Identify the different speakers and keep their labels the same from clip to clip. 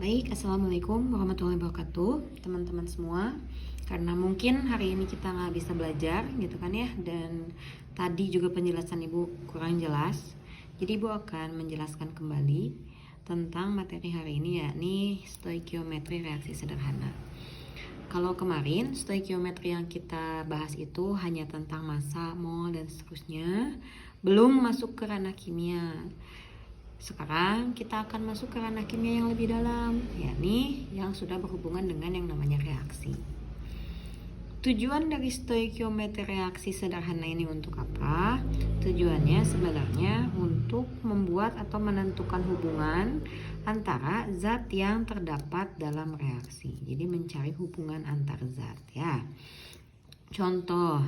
Speaker 1: Baik, Assalamualaikum warahmatullahi wabarakatuh teman-teman semua. Karena mungkin hari ini kita nggak bisa belajar gitu kan ya, dan tadi juga penjelasan Ibu kurang jelas. Jadi Ibu akan menjelaskan kembali tentang materi hari ini, yakni stoikiometri reaksi sederhana. Kalau kemarin stoikiometri yang kita bahas itu hanya tentang massa, mol, dan seterusnya, belum masuk ke ranah kimia. Sekarang kita akan masuk ke ranah kimia yang lebih dalam, yakni yang sudah berhubungan dengan yang namanya reaksi. Tujuan dari stoikiometri reaksi sederhana ini untuk apa? Tujuannya sebenarnya untuk membuat atau menentukan hubungan antara zat yang terdapat dalam reaksi. Jadi mencari hubungan antar zat ya. Contoh,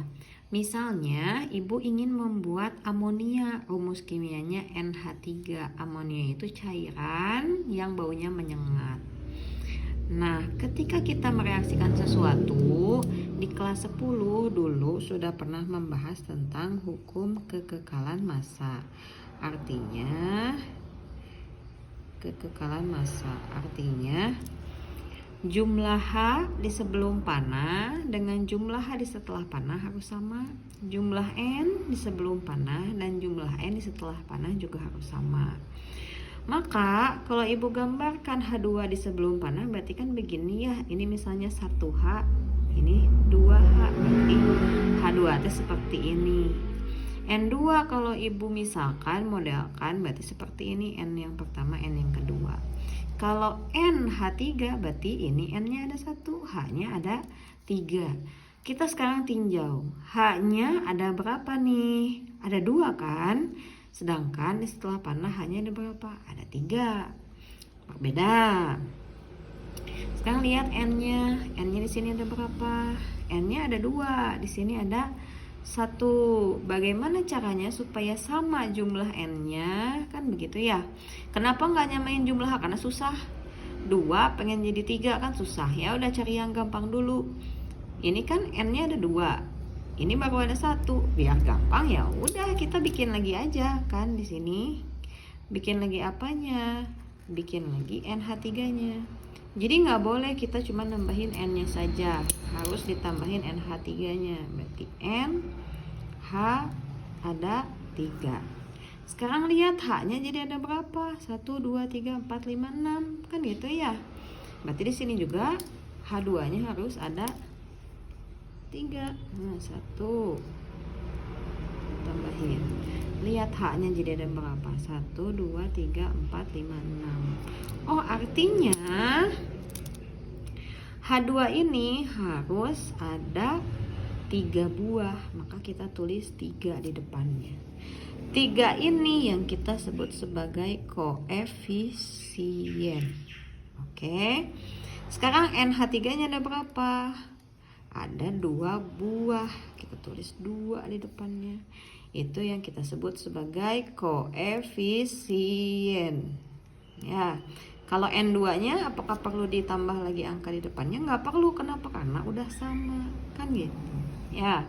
Speaker 1: misalnya Ibu ingin membuat amonia, rumus kimianya NH3. Amonia itu cairan yang baunya menyengat. Nah, ketika kita mereaksikan sesuatu, di kelas 10 dulu sudah pernah membahas tentang hukum kekekalan massa. Artinya jumlah H di sebelum panah dengan jumlah H di setelah panah harus sama. Jumlah N di sebelum panah dan jumlah N di setelah panah juga harus sama. Maka kalau Ibu gambarkan H2 di sebelum panah berarti kan begini ya. Ini misalnya 1H, ini 2H, berarti H2 itu seperti ini. N2 kalau Ibu misalkan modelkan berarti seperti ini, N yang pertama, N yang kedua. Kalau NH3 berarti ini N-nya ada 1, H-nya ada 3. Kita sekarang tinjau, H-nya ada berapa nih? Ada 2 kan? Sedangkan di setelah panah H-nya ada berapa? Ada 3. Berbeda. Sekarang lihat N-nya. N-nya di sini ada berapa? N-nya ada 2, di sini ada 1. Bagaimana caranya supaya sama jumlah N-nya? Kan begitu ya. Kenapa nggak nyamain jumlah H? Karena susah. 2 pengen jadi 3 kan susah. Ya udah cari yang gampang dulu. Ini kan N-nya ada 2. Ini baru ada 1. Biar gampang ya udah kita bikin lagi aja kan di sini. Bikin lagi apanya? Bikin lagi NH3-nya. Jadi nggak boleh kita cuma nambahin N-nya saja, harus ditambahin NH3-nya. Berarti N, H ada 3. Sekarang lihat H-nya jadi ada berapa? 1, 2, 3, 4, 5, 6. Kan gitu ya. Berarti di sini juga H2-nya harus ada 3. Nah, 1. Tambahin. Lihat H-nya jadi ada berapa? 1, 2, 3, 4, 5, 6. Oh, artinya H2 ini harus ada 3 buah. Maka kita tulis 3 di depannya. 3 ini yang kita sebut sebagai koefisien. Oke. Sekarang NH3-nya ada berapa? Ada 2 buah. Kita tulis 2 di depannya. Itu yang kita sebut sebagai koefisien. Ya. Kalau N2-nya apakah perlu ditambah lagi angka di depannya? Nggak perlu. Kenapa? Karena udah sama. Kan gitu. Ya.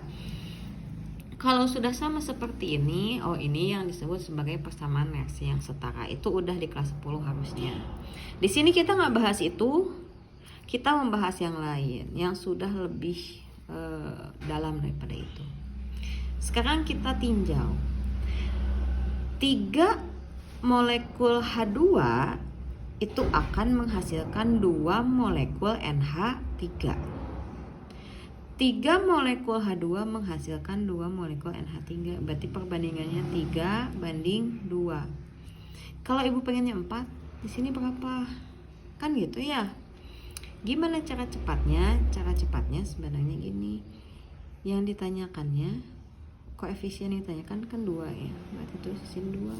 Speaker 1: Kalau sudah sama seperti ini, oh ini yang disebut sebagai persamaan reaksi yang setara. Itu udah di kelas 10 harusnya. Di sini kita nggak bahas itu. Kita membahas yang lain yang sudah lebih dalam daripada itu. Sekarang kita tinjau 3 molekul H2 itu akan menghasilkan 2 molekul NH3. 3 molekul H2 menghasilkan 2 molekul NH3. Berarti perbandingannya 3 banding 2. Kalau Ibu pengennya 4, di sini berapa? Kan gitu ya. Gimana cara cepatnya? Cara cepatnya sebenarnya gini. Yang ditanyakannya, koefisien yang ditanyakan kan 2 ya. Berarti tulis di sini 2.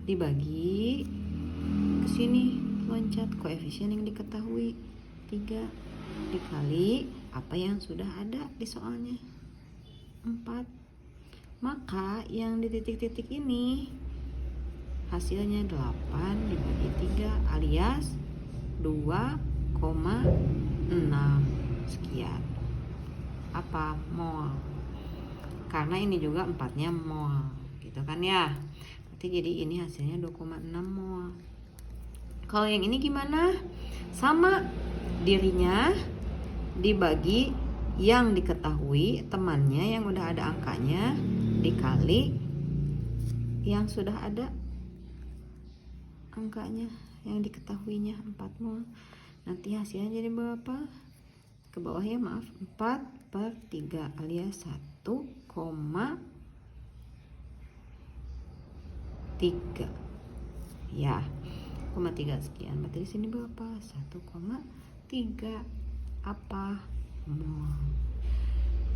Speaker 1: Dibagi ke sini, loncat koefisien yang diketahui 3 dikali apa yang sudah ada di soalnya 4. Maka yang di titik-titik ini hasilnya 8 dibagi 3 alias 2,6 sekian. Apa? Mol. Karena ini juga 4-nya mol gitu kan ya. Berarti jadi ini hasilnya 2,6 mol. Kalau yang ini gimana? Sama, dirinya dibagi yang diketahui temannya yang udah ada angkanya dikali yang sudah ada angkanya yang diketahuinya 4 mol. Nanti hasilnya jadi berapa? Ke bawah ya, maaf, 4/3 alias 1,3 ya, 0,3 sekian. Berarti di sini berapa? 1,3 apa? Mol.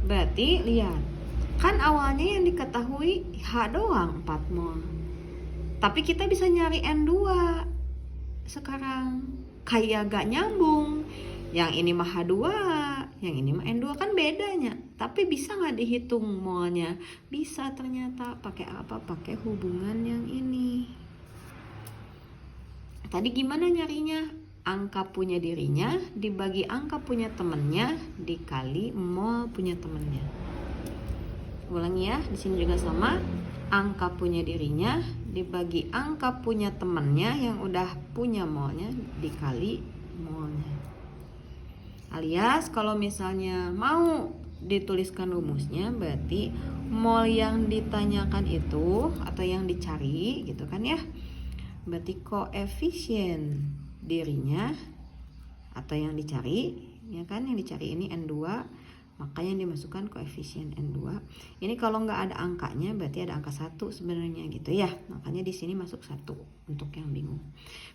Speaker 1: Berarti lihat, kan awalnya yang diketahui H doang 4 mol. Tapi kita bisa nyari N2 sekarang. Kayak gak nyambung. Yang ini mah H2, yang ini mah N2, kan bedanya. Tapi bisa gak dihitung molnya? Bisa ternyata. Pakai apa? Pakai hubungan yang ini. Tadi gimana nyarinya? Angka punya dirinya dibagi angka punya temennya dikali mol punya temennya. Ulangi ya, di sini juga sama. Angka punya dirinya dibagi angka punya temennya yang udah punya molnya dikali molnya. Alias kalau misalnya mau dituliskan rumusnya, berarti mol yang ditanyakan itu atau yang dicari gitu kan ya, berarti koefisien dirinya atau yang dicari ya kan, yang dicari ini N2, makanya dimasukkan koefisien N2. Ini kalau nggak ada angkanya berarti ada angka 1 sebenarnya gitu ya, makanya di sini masuk 1 untuk yang bingung.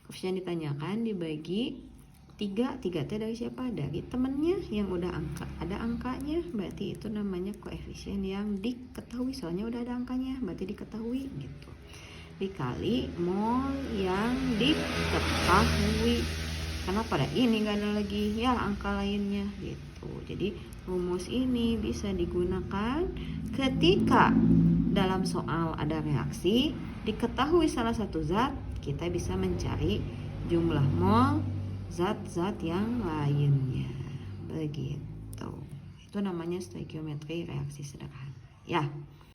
Speaker 1: Koefisien ditanyakan dibagi 3 itu dari siapa? Dari temennya yang udah ada angkanya, berarti itu namanya koefisien yang diketahui, soalnya udah ada angkanya berarti diketahui gitu, dikali mol yang diketahui, karena pada ini nggak ada lagi ya angka lainnya gitu. Jadi rumus ini bisa digunakan ketika dalam soal ada reaksi diketahui salah satu zat, kita bisa mencari jumlah mol zat-zat yang lainnya begitu. Itu namanya stoikiometri reaksi sederhana ya.